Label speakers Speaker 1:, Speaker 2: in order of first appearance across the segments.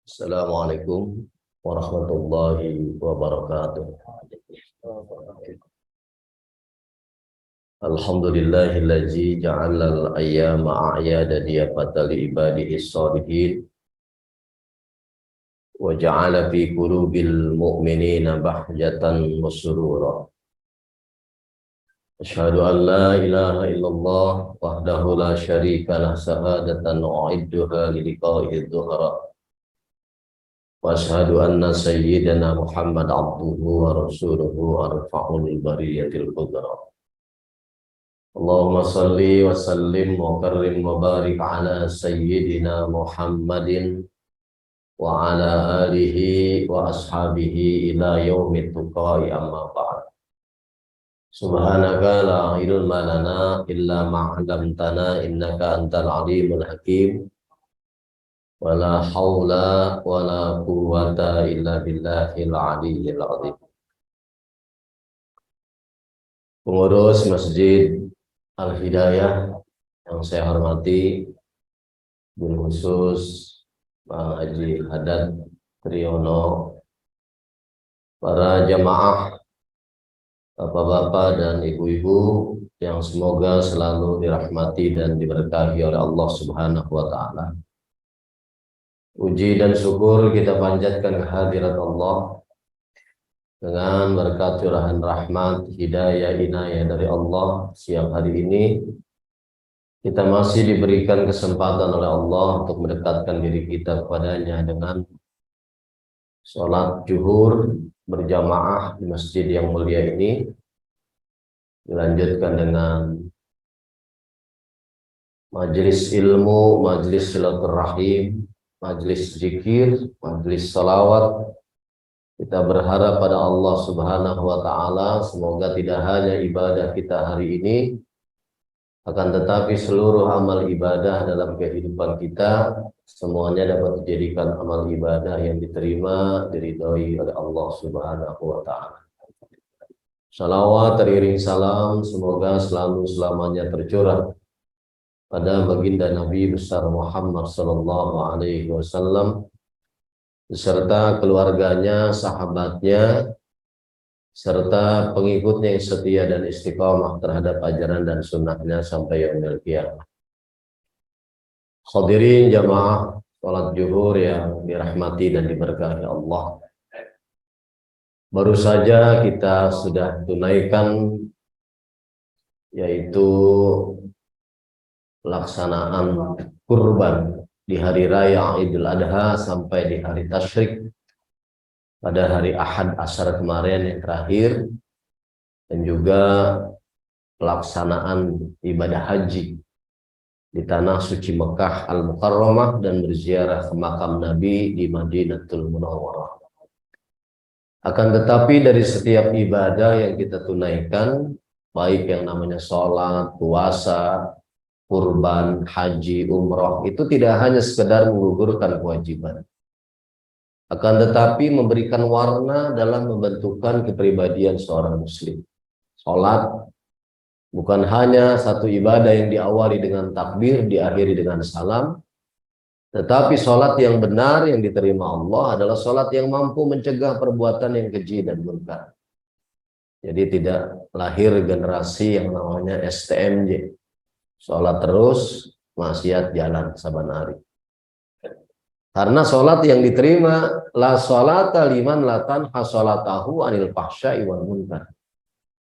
Speaker 1: Assalamualaikum warahmatullahi wabarakatuh. Alhamdulillahillazi ja'alal ayyama a'yada diyafata li ibadihi shalihin wa ja'ala fi qulubil mu'minina bahjatan wa surura. Asyhadu an la ilaha illallah wahdahu la syarika lah sahadatan u'idduha li liqa'i dhuhra. Wa asyhadu anna sayyidana Muhammad abduhu wa rasuluhu arfa'ul bariyatil qudra. Allahumma salli wa sallim wa karrim wa barik ala sayyidina Muhammadin wa ala alihi wa ashabihi ila yaumit tuqai amma ba'd. Subhanaka la ilma lana illa ma 'allamtana innaka antal alimul hakim. Wala haula wala quwwata illa billahil aliyyil azim. Pengurus Masjid Al-Hidayah yang saya hormati, Guru khusus Pak Haji Haddad Triyono, para jamaah, bapak-bapak dan ibu-ibu yang semoga selalu dirahmati dan diberkahi oleh Allah Subhanahu wa Ta'ala. Puji dan syukur kita panjatkan kehadirat Allah dengan berkat curahan rahmat, hidayah, inayah dari Allah. Siang hari ini kita masih diberikan kesempatan oleh Allah untuk mendekatkan diri kita kepadanya dengan sholat zuhur berjamaah di masjid yang mulia ini, dilanjutkan dengan majelis ilmu, majelis silaturahim, majelis zikir, majelis salawat. Kita berharap pada Allah Subhanahu wa Ta'ala, semoga tidak hanya ibadah kita hari ini, akan tetapi seluruh amal ibadah dalam kehidupan kita semuanya dapat dijadikan amal ibadah yang diterima, diridhoi oleh Allah Subhanahu wa Ta'ala. Salawat teriring salam semoga selalu selamanya tercurah pada baginda Nabi besar Muhammad sallallahu alaihi wasallam beserta keluarganya, sahabatnya, serta pengikutnya yang setia dan istiqamah terhadap ajaran dan sunnahnya sampai yaumil qiyamah. Hadirin jamaah salat zuhur yang dirahmati dan diberkahi Allah. Baru saja kita sudah tunaikan yaitu pelaksanaan kurban di hari raya Idul Adha sampai di hari tasyrik pada hari Ahad Ashar kemarin yang terakhir, dan juga pelaksanaan ibadah haji di tanah suci Mekah Al-Mukarramah dan berziarah ke makam Nabi di Madinatul Munawwarah. Akan tetapi dari setiap ibadah yang kita tunaikan, baik yang namanya sholat, puasa, kurban, haji, umroh, itu tidak hanya sekedar menggugurkan kewajiban, akan tetapi memberikan warna dalam membentukkan kepribadian seorang muslim. Sholat bukan hanya satu ibadah yang diawali dengan takbir, diakhiri dengan salam, tetapi sholat yang benar yang diterima Allah adalah sholat yang mampu mencegah perbuatan yang keji dan munkar. Jadi tidak lahir generasi yang namanya STMJ, sholat terus, maksiat jalan saban hari. Karena sholat yang diterima, la sholata liman la tanha sholatahu anil fahsya'i wal munkar.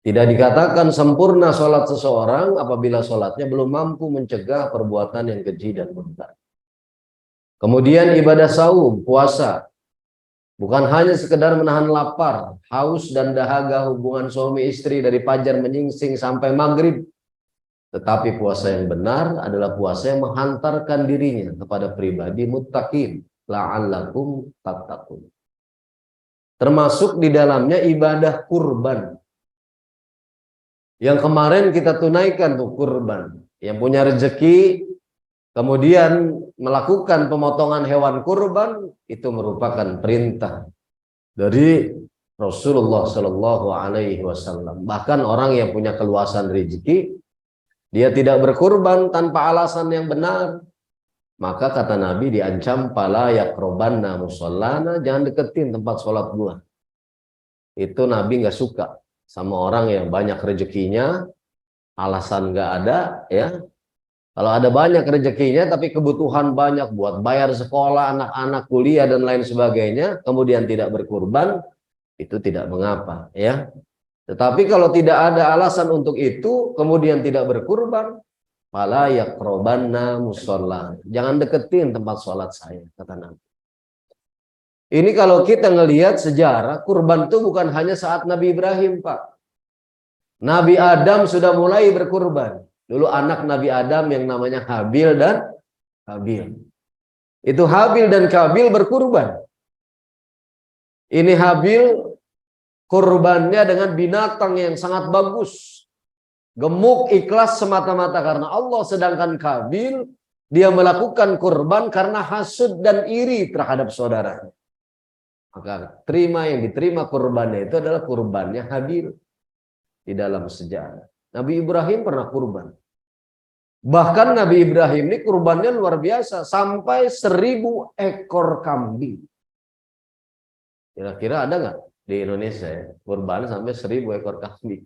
Speaker 1: Tidak dikatakan sempurna sholat seseorang apabila sholatnya belum mampu mencegah perbuatan yang keji dan munkar. Kemudian ibadah saum, puasa, bukan hanya sekedar menahan lapar, haus dan dahaga hubungan suami istri dari fajar menyingsing sampai maghrib. Tetapi puasa yang benar adalah puasa yang menghantarkan dirinya kepada pribadi muttaqin, la'allakum tattaqun. Termasuk di dalamnya ibadah kurban. Yang kemarin kita tunaikan tuh kurban. Yang punya rezeki kemudian melakukan pemotongan hewan kurban, itu merupakan perintah dari Rasulullah Shallallahu Alaihi Wasallam. Bahkan orang yang punya keluasan rezeki, dia tidak berkurban tanpa alasan yang benar. Maka kata Nabi diancam pala yaqrobanna musallana, jangan deketin tempat sholat gua. Itu Nabi nggak suka sama orang yang banyak rezekinya, alasan nggak ada, ya. Kalau ada banyak rezekinya tapi kebutuhan banyak buat bayar sekolah anak-anak, kuliah dan lain sebagainya, kemudian tidak berkurban, itu tidak mengapa, ya. Tetapi kalau tidak ada alasan untuk itu, kemudian tidak berkurban, fala yaqrobanna musalla, jangan deketin tempat sholat saya, kata Nabi. Ini kalau kita ngelihat sejarah, kurban itu bukan hanya saat Nabi Ibrahim, Pak. Nabi Adam sudah mulai berkurban. Dulu anak Nabi Adam yang namanya Habil dan Kabil. Itu Habil dan Kabil berkurban. Ini Habil kurbannya dengan binatang yang sangat bagus. Gemuk, ikhlas semata-mata karena Allah. Sedangkan Kabil, dia melakukan kurban karena hasud dan iri terhadap saudaranya. Maka yang diterima kurbannya itu adalah kurbannya Habil di dalam sejarah. Nabi Ibrahim pernah kurban. Bahkan Nabi Ibrahim ini kurbannya luar biasa. Sampai 1000 ekor kambing. Kira-kira ada nggak di Indonesia ya, kurban sampai 1000 ekor kambing?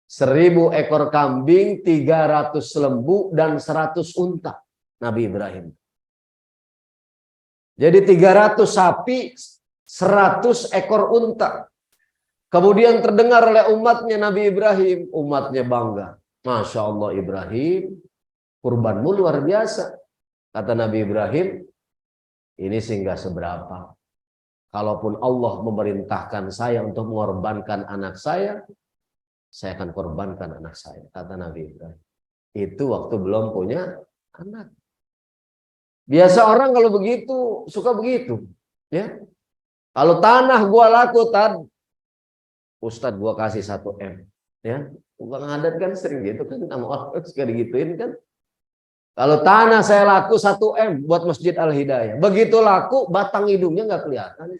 Speaker 1: 1000 ekor kambing, 300 lembu, dan 100 unta. Nabi Ibrahim. Jadi 300 sapi, 100 ekor unta. Kemudian terdengar oleh umatnya Nabi Ibrahim. Umatnya bangga. Masya Allah Ibrahim, kurbanmu luar biasa. Kata Nabi Ibrahim, ini sih nggak seberapa. Kalaupun Allah memerintahkan saya untuk mengorbankan anak saya akan korbankan anak saya. Kata Nabi Ibrahim. Itu waktu belum punya anak. Biasa orang kalau begitu, suka begitu. Ya. Kalau tanah gua laku, Ustadz gua kasih 1 M. Ya. Bang Adat kan sering gitu kan, sama orang suka digituin kan. Kalau tanah saya laku 1 M buat Masjid Al-Hidayah. Begitu laku, batang hidungnya nggak kelihatan.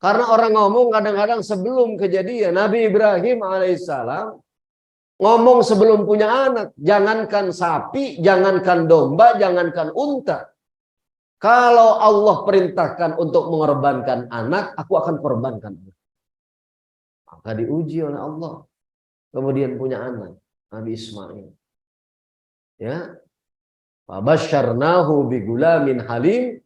Speaker 1: Karena orang ngomong kadang-kadang sebelum kejadian. Nabi Ibrahim alaihissalam ngomong sebelum punya anak. Jangankan sapi, jangankan domba, jangankan unta. Kalau Allah perintahkan untuk mengorbankan anak, aku akan korbankan. Maka diuji oleh Allah. Kemudian punya anak, Nabi Ismail. Ya. Fabasyarnahu bigulamin halim.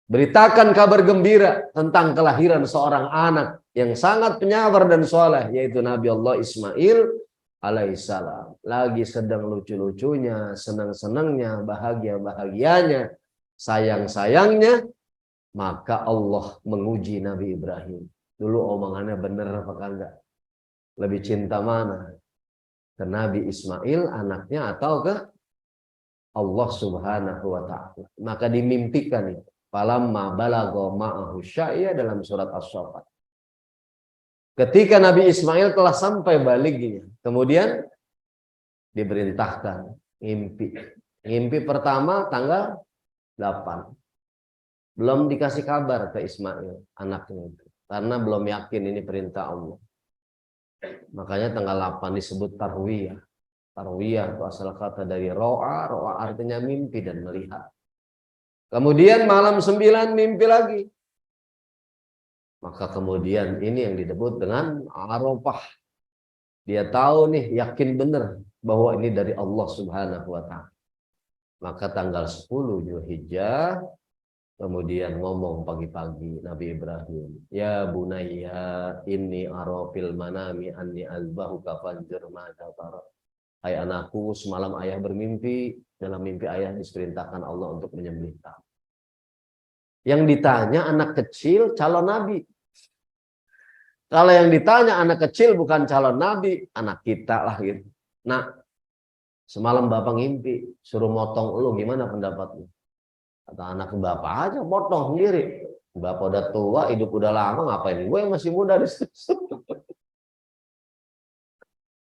Speaker 1: Beritakan kabar gembira tentang kelahiran seorang anak yang sangat penyabar dan soleh, yaitu Nabi Allah Ismail alaihissalam. Lagi sedang lucu-lucunya, senang-senangnya, bahagia-bahagianya, sayang-sayangnya, maka Allah menguji Nabi Ibrahim. Dulu omongannya benar apa enggak? Lebih cinta mana? Ke Nabi Ismail anaknya atau ke Allah Subhanahu wa ta'ala? Maka dimimpikan itu. Falamma balagha ma'ahu sya'ya dalam surat As-Saffat. Ketika Nabi Ismail telah sampai balignya, kemudian diperintahkan ngimpi. Ngimpi pertama tanggal 8. Belum dikasih kabar ke Ismail, anaknya itu. Karena belum yakin ini perintah Allah. Makanya tanggal 8 disebut tarwiyah. Tarwiyah itu asal kata dari ro'a. Ro'a artinya mimpi dan melihat. Kemudian malam 9 mimpi lagi. Maka kemudian ini yang disebut dengan Arafah. Dia tahu nih, yakin benar bahwa ini dari Allah Subhanahu wa ta'ala. Maka tanggal 10 Dzulhijjah kemudian ngomong pagi-pagi Nabi Ibrahim, ya bunayya inni ara fil manami anni azbahuka fanzur madza tara. Hai anakku, semalam ayah bermimpi, dalam mimpi ayah diperintahkan Allah untuk menyembelih kamu. Yang ditanya anak kecil calon nabi. Kalau yang ditanya anak kecil bukan calon nabi, anak kita lah gitu. Nah, semalam bapak ngimpi suruh motong lu, gimana pendapatmu? Kata anak, bapak aja potong sendiri. Bapak udah tua, hidup udah lama, ngapain gue yang masih muda di situ?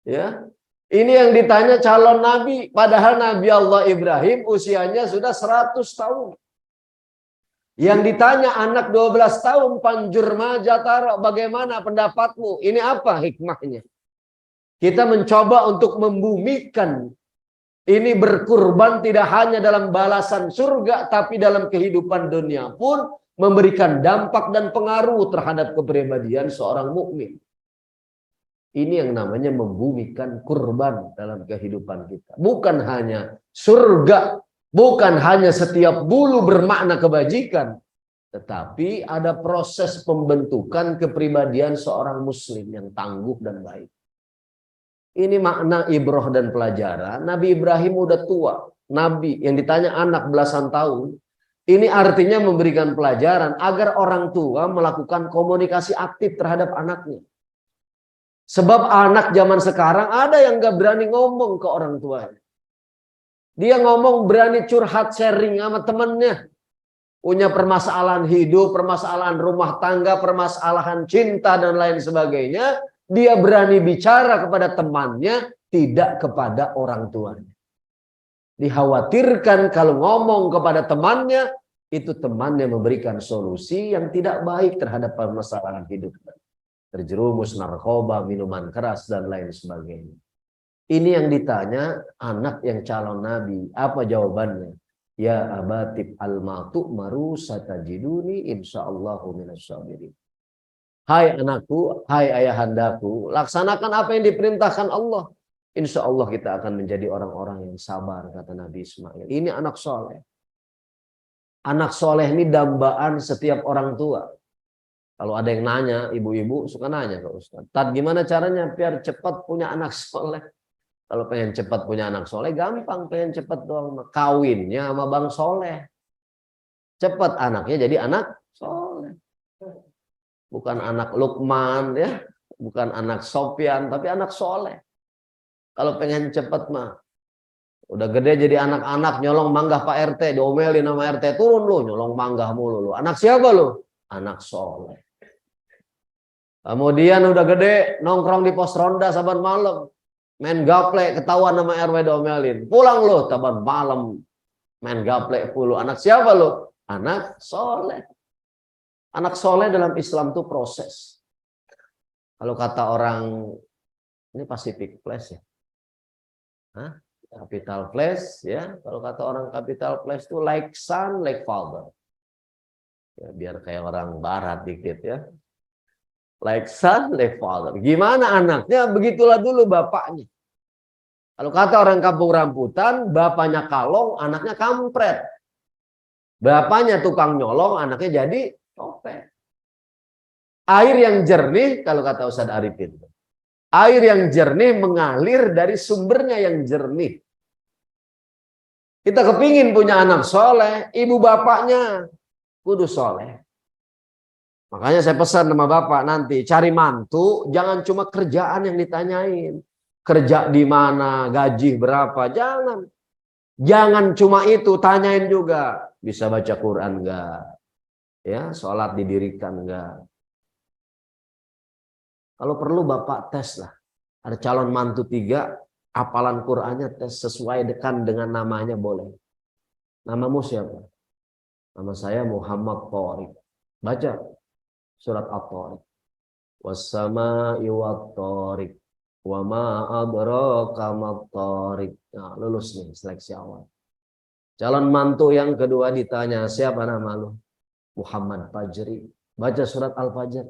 Speaker 1: Ya. Ini yang ditanya calon nabi, padahal Nabi Allah Ibrahim usianya sudah 100 tahun. Yang ditanya anak 12 tahun, panjur majatara, bagaimana pendapatmu? Ini apa hikmahnya? Kita mencoba untuk membumikan Ini berkurban tidak hanya dalam balasan surga, tapi dalam kehidupan dunia pun memberikan dampak dan pengaruh terhadap kepribadian seorang mukmin. Ini yang namanya membumikan kurban dalam kehidupan kita. Bukan hanya surga, bukan hanya setiap bulu bermakna kebajikan, tetapi ada proses pembentukan kepribadian seorang muslim yang tangguh dan baik. Ini makna ibroh dan pelajaran. Nabi Ibrahim udah tua. Nabi yang ditanya anak belasan tahun. Ini artinya memberikan pelajaran agar orang tua melakukan komunikasi aktif terhadap anaknya. Sebab anak zaman sekarang ada yang gak berani ngomong ke orang tuanya. Dia ngomong berani curhat sharing sama temennya. Punya permasalahan hidup, permasalahan rumah tangga, permasalahan cinta dan lain sebagainya. Dia berani bicara kepada temannya, tidak kepada orang tuanya. Dikhawatirkan kalau ngomong kepada temannya, itu temannya memberikan solusi yang tidak baik terhadap permasalahan hidup. Terjerumus narkoba, minuman keras, dan lain sebagainya. Ini yang ditanya anak yang calon nabi. Apa jawabannya? Ya abatib al-matu maru satajiduni insyaallahu minasyabirin. Hai anakku, hai ayahandaku, laksanakan apa yang diperintahkan Allah. Insya Allah kita akan menjadi orang-orang yang sabar, kata Nabi Ismail. Ini anak soleh. Anak soleh ini dambaan setiap orang tua. Kalau ada yang nanya, ibu-ibu suka nanya ke Ustaz, Tad, gimana caranya biar cepat punya anak soleh? Kalau pengen cepat punya anak soleh, gampang. Pengen cepat doang, kawinnya sama bang soleh. Cepat anaknya jadi anak soleh. Bukan anak Lukman, ya, bukan anak Sofyan, tapi anak soleh. Kalau pengen cepet mah, udah gede jadi anak-anak nyolong manggah Pak RT, diomelin sama RT, turun lu, nyolong manggah mulu lu. Anak siapa lu? Anak soleh. Kemudian udah gede, nongkrong di pos ronda saban malam, main gaplek, ketahuan sama RW diomelin. Pulang lu, saban malam, main gaplek puluh. Anak siapa lu? Anak soleh. Anak soleh dalam Islam itu proses. Kalau kata orang, ini Pacific Place ya? Hah? Capital Place ya? Kalau kata orang Capital Place itu like son, like father. Ya, biar kayak orang barat dikit ya. Like son, like father. Gimana anaknya? Begitulah dulu bapaknya. Kalau kata orang kampung rambutan, bapaknya kalong, anaknya kampret. Bapaknya tukang nyolong, anaknya jadi copet. Air yang jernih, kalau kata Ustadz Arifin, air yang jernih mengalir dari sumbernya yang jernih. Kita kepingin punya anak soleh, ibu bapaknya kudu soleh. Makanya saya pesan sama bapak nanti, cari mantu, jangan cuma kerjaan yang ditanyain. Kerja di mana, gaji berapa, jangan. Jangan cuma itu, tanyain juga. Bisa baca Quran enggak? Ya, sholat didirikan enggak? Kalau perlu bapak tes lah. Ada calon mantu 3, hafalan Qur'annya tes sesuai dengan namanya boleh. Namamu siapa? Nama saya Muhammad Thoriq. Baca surat At-Thoriq. Wassama'i wat-thoriq. Wa ma adraka mat-thoriq. Nah, lulus nih seleksi awal. Calon mantu yang kedua ditanya, siapa nama lu? Muhammad Fajri. Baca surat Al-Fajr.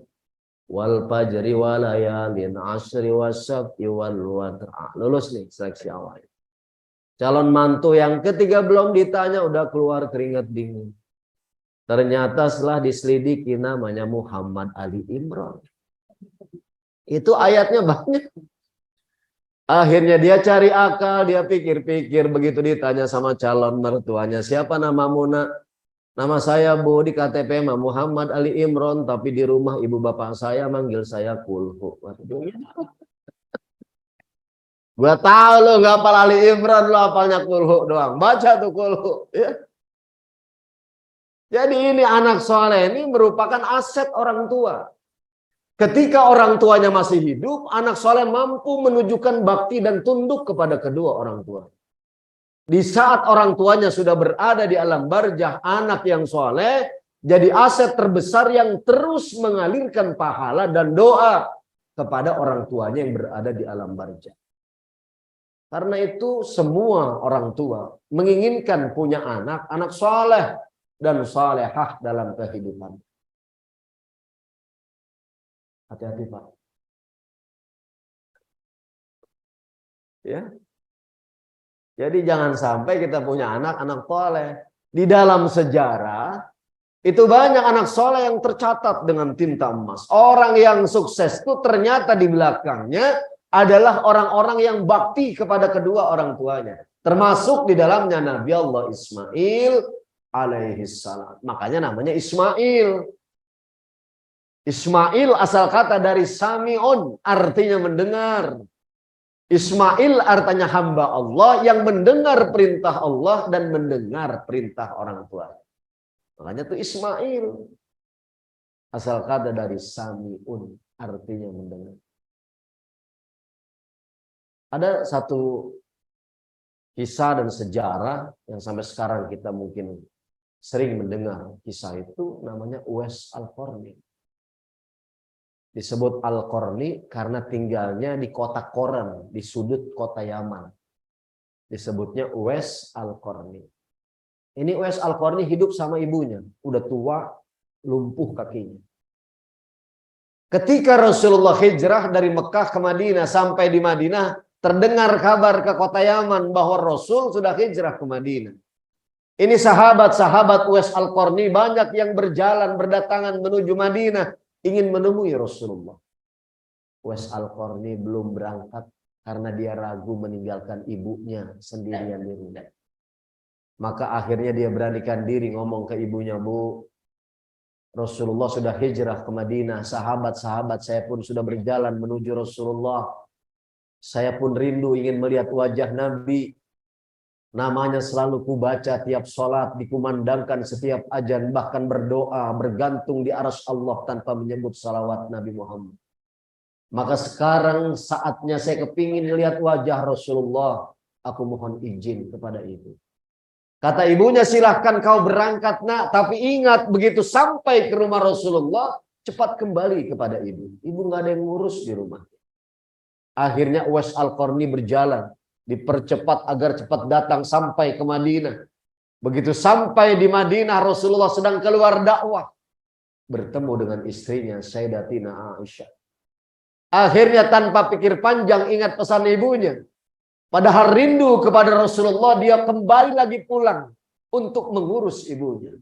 Speaker 1: Wal fajri walayalin asri wasabti wal wadr. Lulus nih seleksi awal. Calon mantu yang ketiga belum ditanya udah keluar keringat dingin. Ternyata setelah diselidiki namanya Muhammad Ali Imran. Itu ayatnya banyak. Akhirnya dia cari akal, dia pikir-pikir, begitu ditanya sama calon mertuanya, siapa namamu nak? Nama saya Bu, di KTP mah Muhammad Ali Imran, tapi di rumah ibu bapak saya manggil saya Kulhu. Gua tahu lo nggak hafal Ali Imran, lo hafalnya Kulhu doang. Baca tuh Kulhu. Ya. Jadi ini anak soleh ini merupakan aset orang tua. Ketika orang tuanya masih hidup, anak soleh mampu menunjukkan bakti dan tunduk kepada kedua orang tua. Di saat orang tuanya sudah berada di alam barzah, anak yang soleh jadi aset terbesar yang terus mengalirkan pahala dan doa kepada orang tuanya yang berada di alam barzah. Karena itu semua orang tua menginginkan punya anak soleh dan salehah dalam kehidupan. Hati-hati Pak. Ya. Jadi jangan sampai kita punya anak soleh. Di dalam sejarah itu banyak anak soleh yang tercatat dengan tinta emas. Orang yang sukses itu ternyata di belakangnya adalah orang-orang yang bakti kepada kedua orang tuanya. Termasuk di dalamnya Nabi Allah Ismail alaihi salam. Makanya namanya Ismail. Ismail asal kata dari Sami'un, artinya mendengar. Ismail artinya hamba Allah yang mendengar perintah Allah dan mendengar perintah orang tua. Makanya itu Ismail. Asal kata dari Sami'un, artinya mendengar. Ada satu kisah dan sejarah yang sampai sekarang kita mungkin sering mendengar kisah itu, namanya Uwais Al-Qarni. Disebut Al-Qarni karena tinggalnya di kota Qoran, di sudut kota Yaman. Disebutnya Uwais Al-Qarni. Ini Uwais Al-Qarni hidup sama ibunya. Udah tua, lumpuh kakinya. Ketika Rasulullah hijrah dari Mekah ke Madinah, sampai di Madinah, terdengar kabar ke kota Yaman bahwa Rasul sudah hijrah ke Madinah. Ini sahabat-sahabat Uwais Al-Qarni banyak yang berjalan, berdatangan menuju Madinah, ingin menemui Rasulullah. Uwais Al-Qarni belum berangkat karena dia ragu meninggalkan ibunya sendirian di rumah. Maka akhirnya dia beranikan diri ngomong ke ibunya, Bu, Rasulullah sudah hijrah ke Madinah. Sahabat-sahabat saya pun sudah berjalan menuju Rasulullah. Saya pun rindu ingin melihat wajah Nabi. Namanya selalu kubaca tiap sholat, dikumandangkan setiap azan, bahkan berdoa, bergantung di arsy Allah tanpa menyebut salawat Nabi Muhammad. Maka sekarang saatnya saya kepingin melihat wajah Rasulullah. Aku mohon izin kepada ibu. Kata ibunya, silahkan kau berangkat nak, tapi ingat begitu sampai ke rumah Rasulullah, cepat kembali kepada ibu. Ibu nggak ada yang ngurus di rumah. Akhirnya Uwais Al-Qarni berjalan, dipercepat agar cepat datang sampai ke Madinah. Begitu sampai di Madinah, Rasulullah sedang keluar dakwah, bertemu dengan istrinya Sayyidatina Aisyah. Akhirnya tanpa pikir panjang ingat pesan ibunya. Padahal rindu kepada Rasulullah, dia kembali lagi pulang untuk mengurus ibunya.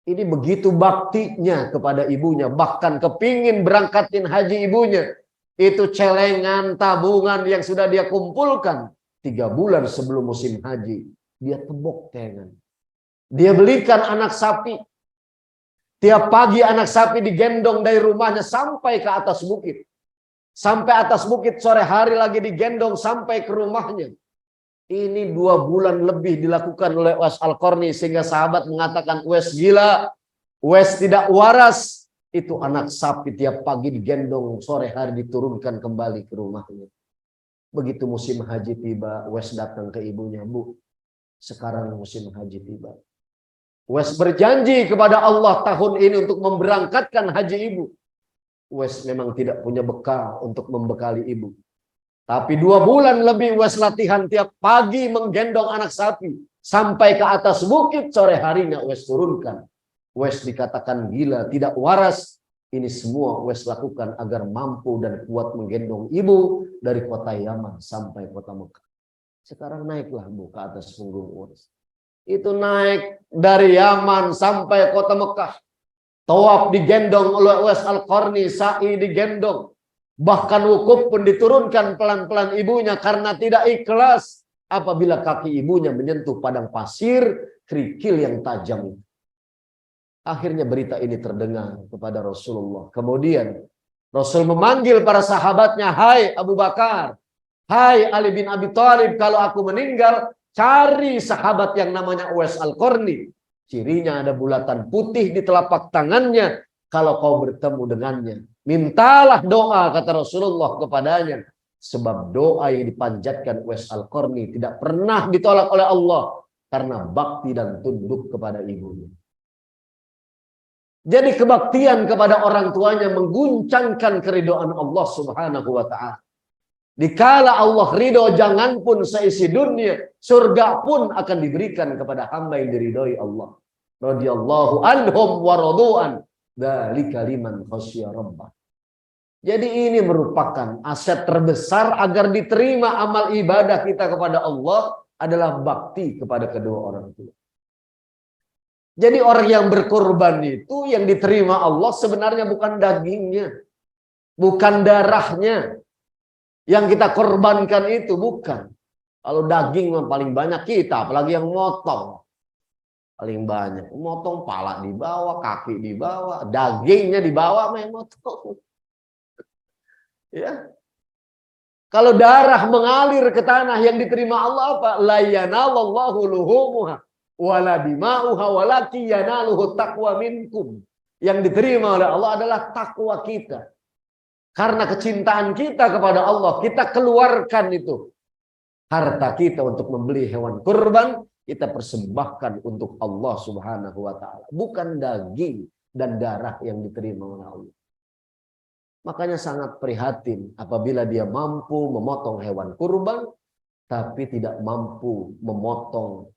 Speaker 1: Ini begitu baktinya kepada ibunya, bahkan kepingin berangkatin haji ibunya. Itu celengan, tabungan yang sudah dia kumpulkan 3 bulan sebelum musim haji. Dia tebok celengan. Dia belikan anak sapi. Tiap pagi anak sapi digendong dari rumahnya sampai ke atas bukit. Sampai atas bukit, sore hari lagi digendong sampai ke rumahnya. Ini 2 bulan lebih dilakukan oleh Uwais Al-Qarni, sehingga sahabat mengatakan, Uwais gila, Uwais tidak waras. Itu anak sapi tiap pagi digendong, sore hari diturunkan kembali ke rumahnya. Begitu musim haji tiba, Uwais datang ke ibunya, Bu, sekarang musim haji tiba. Uwais berjanji kepada Allah tahun ini untuk memberangkatkan haji ibu. Uwais memang tidak punya bekal untuk membekali ibu. Tapi 2 bulan lebih Uwais latihan tiap pagi menggendong anak sapi. Sampai ke atas bukit, sore harinya Uwais turunkan. Uwais dikatakan gila, tidak waras. Ini semua Uwais lakukan agar mampu dan kuat menggendong ibu dari kota Yaman sampai kota Mekah. Sekarang naiklah Bu ke atas punggung Uwais. Itu naik dari Yaman sampai kota Mekah. Tawaf digendong oleh Uwais Al-Qarni, sa'i digendong. Bahkan wukuf pun diturunkan pelan-pelan ibunya karena tidak ikhlas apabila kaki ibunya menyentuh padang pasir kerikil yang tajam. Akhirnya berita ini terdengar kepada Rasulullah. Kemudian Rasul memanggil para sahabatnya, hai Abu Bakar, hai Ali bin Abi Thalib, kalau aku meninggal, cari sahabat yang namanya Uwais Al-Qarni. Cirinya ada bulatan putih di telapak tangannya. Kalau kau bertemu dengannya, mintalah doa, kata Rasulullah kepadanya. Sebab doa yang dipanjatkan Uwais Al-Qarni tidak pernah ditolak oleh Allah. Karena bakti dan tunduk kepada ibunya. Jadi kebaktian kepada orang tuanya mengguncangkan keridhaan Allah Subhanahu wa ta'ala. Dikala Allah ridho, jangan pun seisi dunia, surga pun akan diberikan kepada hamba yang diridhoi Allah. Radhiyallahu anhum wa radu'an. Dzalika liman khasya rabbah. Jadi ini merupakan aset terbesar agar diterima amal ibadah kita kepada Allah adalah bakti kepada kedua orang tua. Jadi orang yang berkorban itu yang diterima Allah sebenarnya bukan dagingnya, bukan darahnya. Yang kita korbankan itu bukan. Kalau daging paling banyak kita, apalagi yang motong. Paling banyak. Motong pala di bawah, kaki di bawah, dagingnya di bawah, main motong. Ya. Kalau darah mengalir ke tanah yang diterima Allah apa? La yanalallahu luhumuha wala dima'uha walaki yanaluhu taqwa minkum. Yang diterima oleh Allah adalah takwa kita. Karena kecintaan kita kepada Allah, kita keluarkan itu. Harta kita untuk membeli hewan kurban, kita persembahkan untuk Allah Subhanahu wa ta'ala. Bukan daging dan darah yang diterima oleh Allah. Makanya sangat prihatin apabila dia mampu memotong hewan kurban, tapi tidak mampu memotong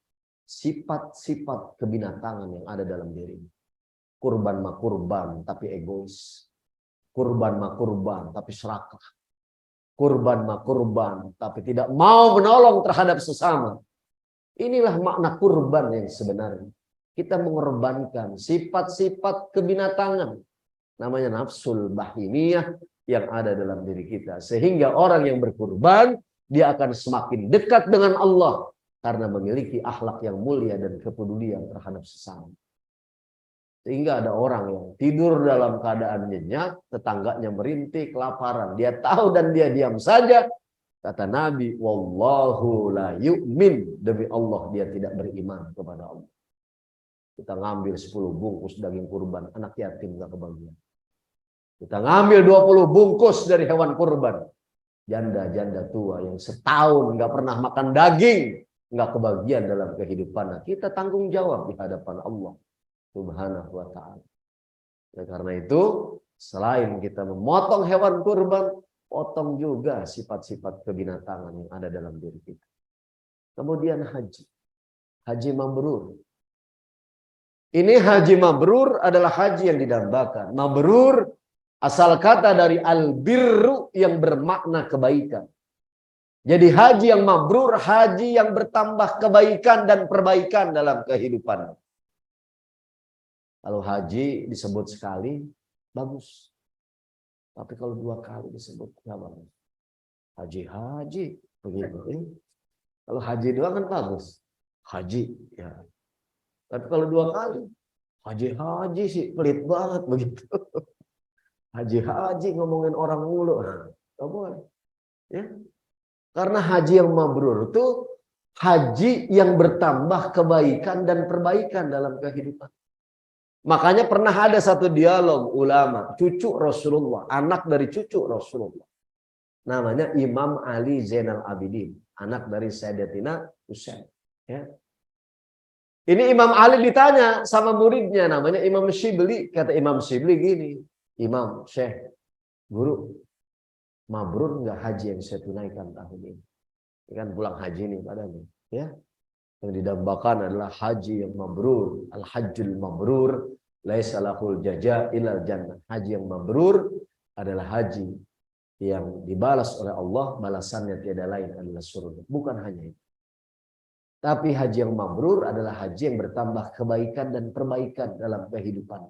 Speaker 1: sifat-sifat kebinatangan yang ada dalam dirinya. Kurban mah kurban, tapi egois. Kurban mah kurban, tapi serakah. Kurban mah kurban, tapi tidak mau menolong terhadap sesama. Inilah makna kurban yang sebenarnya. Kita mengorbankan sifat-sifat kebinatangan. Namanya nafsul bahimiyah yang ada dalam diri kita. Sehingga orang yang berkurban, dia akan semakin dekat dengan Allah. Karena memiliki akhlak yang mulia dan kepedulian terhadap sesama. Sehingga ada orang yang tidur dalam keadaan nyenyak, tetangganya merintih, kelaparan. Dia tahu dan dia diam saja. Kata Nabi, wallahu la yu'min. Demi Allah, dia tidak beriman kepada Allah. Kita ngambil 10 bungkus daging kurban, anak yatim gak kebagian. Kita ngambil 20 bungkus dari hewan kurban. Janda-janda tua yang setahun gak pernah makan daging, gak kebagian dalam kehidupan. Kita tanggung jawab di hadapan Allah Subhanahu wa ta'ala. Karena itu, selain kita memotong hewan kurban, potong juga sifat-sifat kebinatangan yang ada dalam diri kita. Kemudian haji. Haji mabrur. Ini haji mabrur adalah haji yang didambakan. Mabrur asal kata dari al-birru yang bermakna kebaikan. Jadi haji yang mabrur, haji yang bertambah kebaikan dan perbaikan dalam kehidupan. Kalau haji disebut sekali, bagus. Tapi kalau 2 kali disebut, nggak bagus. Haji, begitu. Kalau haji doang kan bagus. Haji, ya. Tapi kalau 2 kali, haji sih, pelit banget begitu. Haji ngomongin orang mulu. Nggak boleh. Ya. Karena haji yang mabrur itu haji yang bertambah kebaikan dan perbaikan dalam kehidupan. Makanya pernah ada satu dialog ulama, cucu Rasulullah, anak dari cucu Rasulullah. Namanya Imam Ali Zainal Abidin, anak dari Sayyidatina Husain. Ya. Ini Imam Ali ditanya sama muridnya, namanya Imam Shibli. Kata Imam Shibli gini, Imam, Syekh, guru, mabrur nggak haji yang saya tunaikan tahun ini? Ini kan pulang haji nih padanya. Ya. Yang didambakan adalah haji yang mabrur, al-hajjul mabrur, laisa lahul jaza ilal jannah. Haji yang mabrur adalah haji yang dibalas oleh Allah, balasannya tiada lain adalah surga. Bukan hanya itu. Tapi haji yang mabrur adalah haji yang bertambah kebaikan dan perbaikan dalam kehidupan.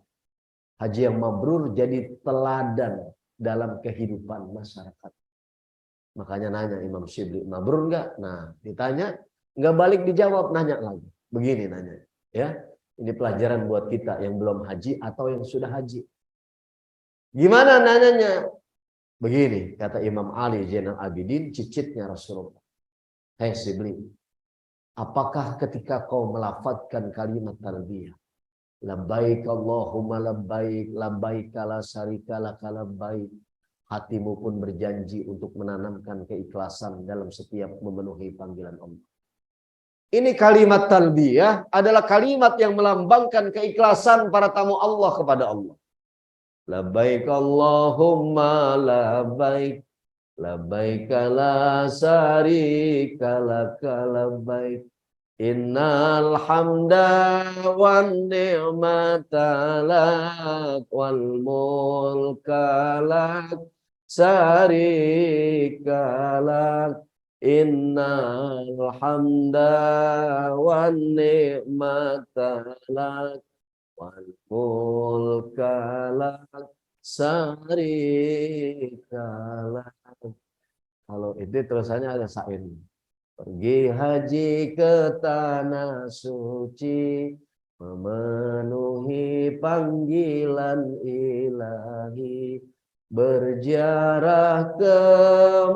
Speaker 1: Haji yang mabrur jadi teladan dalam kehidupan masyarakat. Makanya nanya Imam Shibli, mabrur enggak? Nah, ditanya, enggak balik dijawab, nanya lagi. Begini nanya, ya. Ini pelajaran buat kita yang belum haji atau yang sudah haji. Gimana nanyanya? Begini, kata Imam Ali Zainal Abidin, cicitnya Rasulullah. Hei Shibli, apakah ketika kau melafadzkan kalimat talbiyah, labbaik Allahumma labbaik, labbaik la syarika laka labbaik, hatimu pun berjanji untuk menanamkan keikhlasan dalam setiap memenuhi panggilan Allah. Ini kalimat talbiyah adalah kalimat yang melambangkan keikhlasan para tamu Allah kepada Allah. Labbaik Allahumma labbaik, labbaik la syarika lak labbaik innal hamda wan ni'mata lak wal mulka lak syarika lak innal hamda wan ni'mata lak wal mulka lak syarika. Kalau itu terusannya ada sair. Pergi haji ke tanah suci, memenuhi panggilan ilahi, berziarah ke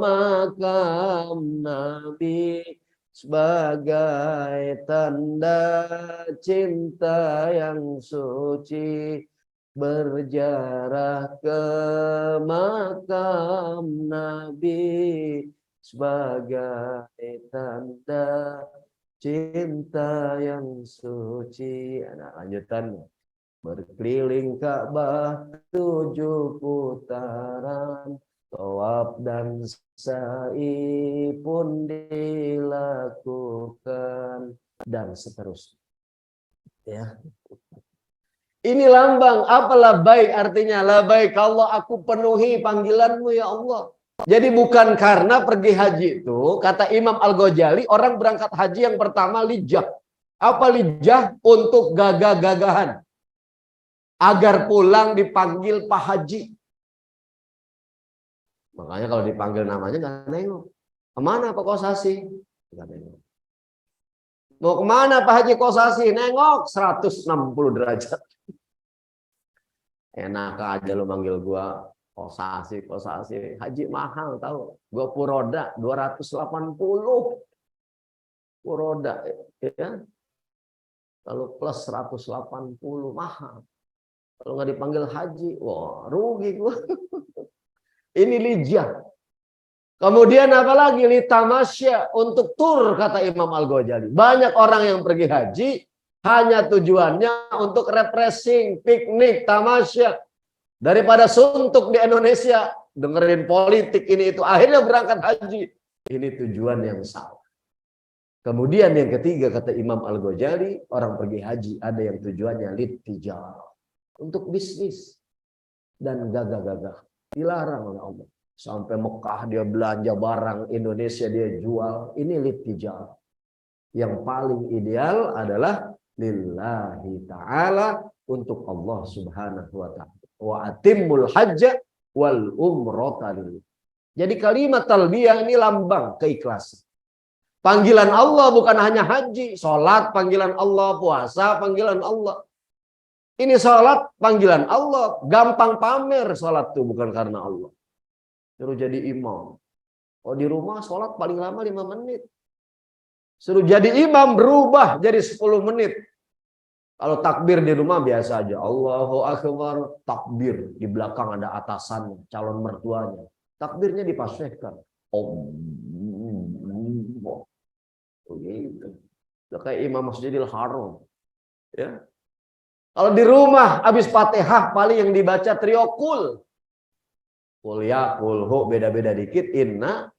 Speaker 1: makam Nabi sebagai tanda cinta yang suci, berziarah ke makam Nabi sebagai tanda cinta yang suci. Nah, lanjutan. Berkeliling Ka'bah 7 putaran, tawaf dan sa'i pun dilakukan, dan seterusnya. Ya. Ini lambang apa labbaik artinya? Labbaik Allah, aku penuhi panggilanmu ya Allah. Jadi bukan karena pergi haji itu, kata Imam Al-Ghazali, orang berangkat haji yang pertama lijah. Apa lijah? Untuk gagah-gagahan. Agar pulang dipanggil Pak Haji. Makanya kalau dipanggil namanya nggak nengok. Kemana Pak Kosasi? Nggak nengok. Mau kemana Pak Haji Kosasi? Nengok 160 derajat. Enak aja lo manggil gua Kosasi, Kosasi. Haji mahal tahu. Gua Puroda 280. Puroda ya. Kalau plus 180 mahal. Kalau nggak dipanggil haji, wah rugi gua. Ini lijah. Kemudian apa lagi? Litamasya, untuk tur kata Imam Al-Ghazali. Banyak orang yang pergi haji hanya tujuannya untuk refreshing, piknik, tamasya. Daripada suntuk di Indonesia, dengerin politik ini itu, akhirnya berangkat haji. Ini tujuan yang salah. Kemudian yang ketiga kata Imam Al-Ghazali, orang pergi haji ada yang tujuannya littijarah, untuk bisnis dan gagah-gagah. Dilarang oleh Allah. Sampai Mekah dia belanja barang Indonesia dia jual. Ini littijarah. Yang paling ideal adalah lillahi ta'ala, untuk Allah subhanahu wa ta'ala. Wa atimmul hajja wal umrata lillah. Jadi kalimat talbiyah ini lambang keikhlasan. Panggilan Allah bukan hanya haji, sholat panggilan Allah, puasa panggilan Allah. Ini sholat panggilan Allah, gampang pamer sholat itu bukan karena Allah. Suruh jadi imam. Oh di rumah sholat paling lama 5 menit. Suruh jadi imam berubah jadi 10 menit. Kalau takbir di rumah biasa aja. Allahu Akbar, takbir. Di belakang ada atasan, calon mertuanya. Takbirnya dipasrahkan. Begitu. Kayak imam Masjidil Haram. Ya. Kalau di rumah habis Fatihah paling yang dibaca trio kul. Kul ya, kul hu, beda-beda dikit, inna.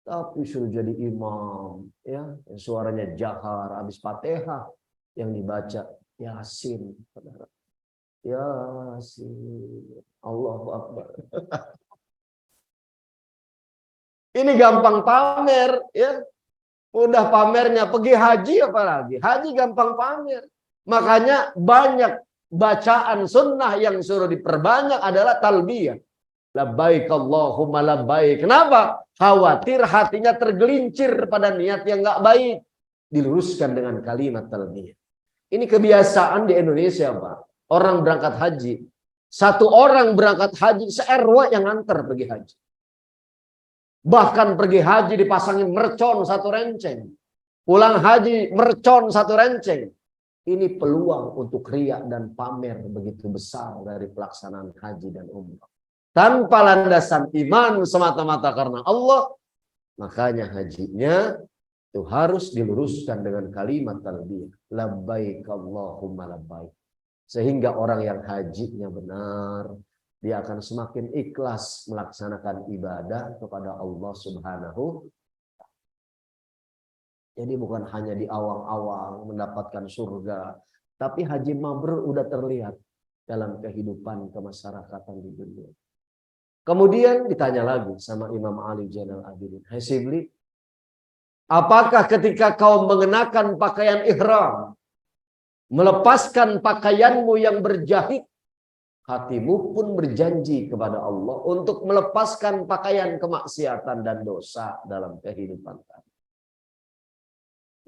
Speaker 1: Tapi suruh jadi imam, ya, suaranya jahar, habis Fatihah yang dibaca Yasin. Yasin. Allahu Akbar. Ini gampang pamer, ya. Udah pamernya, pergi haji apalagi. Haji gampang pamer. Makanya banyak bacaan sunnah yang suruh diperbanyak adalah talbiyah. Labbaik Allahumma labbaik. Kenapa? Khawatir hatinya tergelincir pada niat yang nggak baik. Diluruskan dengan kalimat talbiyah. Ini kebiasaan di Indonesia, Pak. Orang berangkat haji. Satu orang berangkat haji, se-RW yang antar pergi haji. Bahkan pergi haji dipasangin mercon 1 renceng. Pulang haji mercon 1 renceng. Ini peluang untuk riya dan pamer begitu besar dari pelaksanaan haji dan umrah. Tanpa landasan iman semata-mata karena Allah, makanya hajinya itu harus diluruskan dengan kalimat talbiyah. Labbaik Allahumma labbaik. Sehingga orang yang hajinya benar, dia akan semakin ikhlas melaksanakan ibadah kepada Allah Subhanahu. Jadi bukan hanya di awang-awang mendapatkan surga, tapi haji mabrur udah terlihat dalam kehidupan kemasyarakatan di dunia. Kemudian ditanya lagi sama Imam Ali Zainal Abidin, "Hai Sibli, apakah ketika kau mengenakan pakaian ihram, melepaskan pakaianmu yang berjahit, hatimu pun berjanji kepada Allah untuk melepaskan pakaian kemaksiatan dan dosa dalam kehidupan kamu?"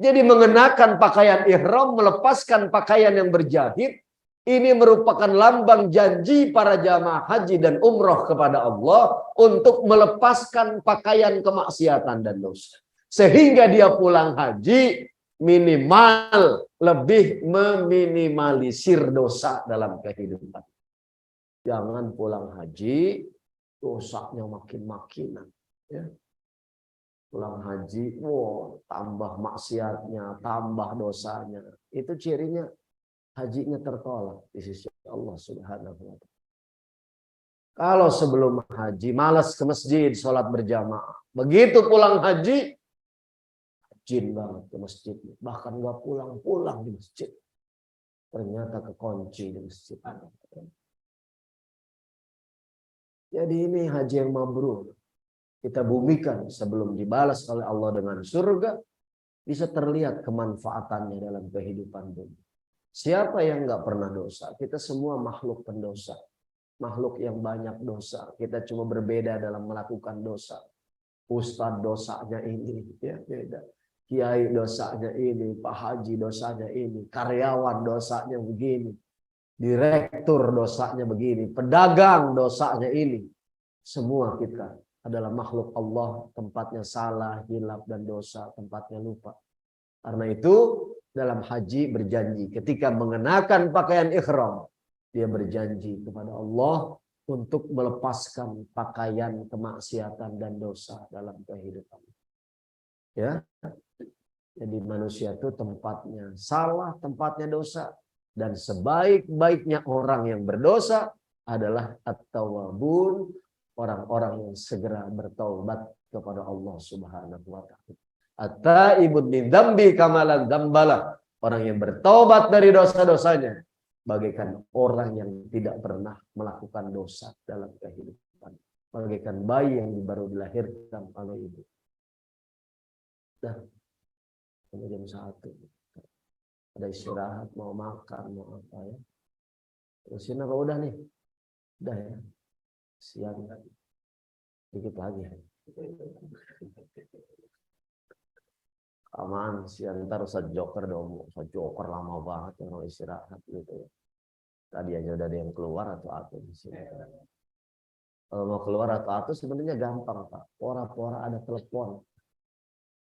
Speaker 1: Jadi mengenakan pakaian ihram, melepaskan pakaian yang berjahit, ini merupakan lambang janji para jamaah haji dan umroh kepada Allah untuk melepaskan pakaian kemaksiatan dan dosa. Sehingga dia pulang haji minimal lebih meminimalisir dosa dalam kehidupan. Jangan pulang haji dosanya makin-makinan. Ya. Pulang haji, tambah maksiatnya, tambah dosanya. Itu cirinya hajinya tertolak di sisi Allah Subhanahu wa taala. Kalau sebelum haji malas ke masjid, sholat berjamaah. Begitu pulang haji, rajin banget ke masjid. Bahkan nggak pulang-pulang di masjid. Ternyata kekunci di masjid. Jadi ini haji yang mabrur. Kita bumikan sebelum dibalas oleh Allah dengan surga, bisa terlihat kemanfaatannya dalam kehidupan dunia. Siapa yang nggak pernah dosa? Kita semua makhluk pendosa. Makhluk yang banyak dosa. Kita cuma berbeda dalam melakukan dosa. Ustadz dosanya ini, ya beda. Kiai dosanya ini, Pak Haji dosanya ini, karyawan dosanya begini, direktur dosanya begini, pedagang dosanya ini. Semua kita adalah makhluk Allah, tempatnya salah, hilaf dan dosa, tempatnya lupa. Karena itu dalam haji berjanji ketika mengenakan pakaian ihram, dia berjanji kepada Allah untuk melepaskan pakaian kemaksiatan dan dosa dalam kehidupan. Ya. Jadi manusia itu tempatnya salah, tempatnya dosa, dan sebaik-baiknya orang yang berdosa adalah at-tawwabun, orang-orang yang segera bertaubat kepada Allah Subhanahu wa taala. At-taibun min dzambi kamalan dzambalah. Orang yang bertaubat dari dosa-dosanya bagaikan orang yang tidak pernah melakukan dosa dalam kehidupan. Bagaikan bayi yang baru dilahirkan oleh ibu. Dah. Jam 1. Ada istirahat, mau makan, mau apa ya. Terusin apa udah nih? Udah ya. Siang lagi. Dikit lagi. Aman, siang ntar usah joker dong. Usah joker lama banget kalau istirahat gitu ya. Tadi aja udah ada yang keluar atau apa di sini. Kalau mau keluar atau sebenarnya gampang, Pak. Pora-pora ada telepon.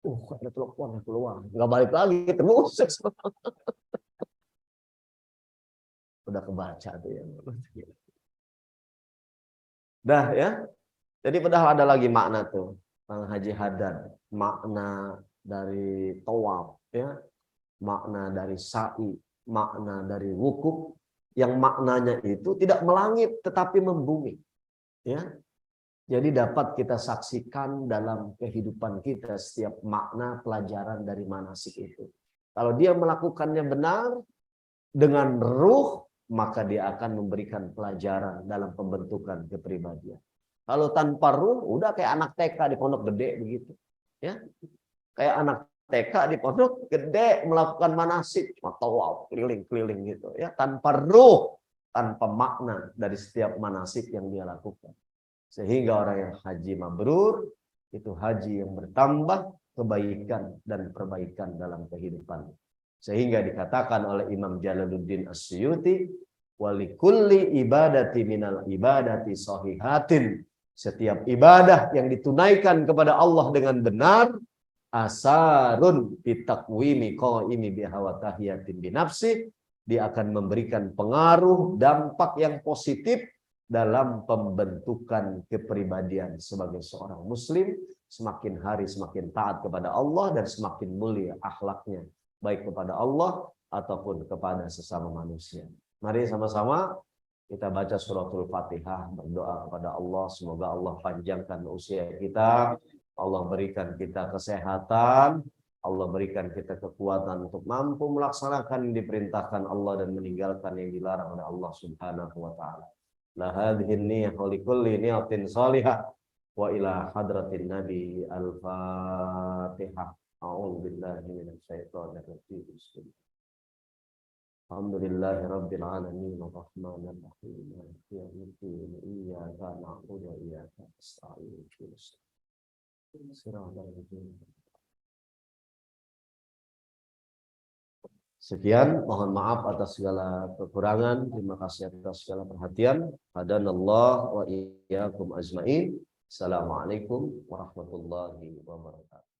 Speaker 1: Ada telepon keluar. Nggak balik lagi terus. Udah kebaca tuh ya. Dah ya. Jadi padahal ada lagi makna tuh. Bang Haji Haddad. Makna dari tawaf. Ya. Makna dari sa'i. Makna dari wukuf. Yang maknanya itu tidak melangit tetapi membumi. Ya. Jadi dapat kita saksikan dalam kehidupan kita setiap makna pelajaran dari manasik itu. Kalau dia melakukannya benar dengan ruh, maka dia akan memberikan pelajaran dalam pembentukan kepribadian. Kalau tanpa ruh, udah kayak anak TK di pondok gede begitu. Ya, kayak anak TK di pondok gede melakukan manasik, tawaf keliling-keliling gitu. Ya, tanpa ruh, tanpa makna dari setiap manasik yang dia lakukan. Sehingga orang yang haji mabrur itu haji yang bertambah kebaikan dan perbaikan dalam kehidupan. Sehingga dikatakan oleh Imam Jalaluddin As-Suyuti, walikulli ibadati minal ibadati sahihatin. Setiap ibadah yang ditunaikan kepada Allah dengan benar, asarun bitakwimi qaimi bihawatahiyatin binafsi, dia akan memberikan pengaruh dampak yang positif dalam pembentukan kepribadian sebagai seorang muslim, semakin hari semakin taat kepada Allah dan semakin mulia akhlaknya, baik kepada Allah ataupun kepada sesama manusia. Mari sama-sama Kita baca suratul Fatihah, berdoa kepada Allah, semoga Allah panjangkan usia kita, Allah berikan kita kesehatan, Allah berikan kita kekuatan untuk mampu melaksanakan yang diperintahkan Allah dan meninggalkan yang dilarang oleh Allah Subhanahu wa taala. La hadhihi niyyah li kulli niyatin salihah wa ila hadratin nabi al-Fatihah. A'udzu billahi minasy syaithanir rajim. Alhamdulillahi rabbil alamin arrahmanir rahim maliki yaumiddin iyyaka na'budu wa iyyaka nasta'in Sekian, mohon maaf atas segala kekurangan. Terima kasih atas segala perhatian. Hadanallah wa iyyakum ajmain. Assalamualaikum warahmatullahi wabarakatuh.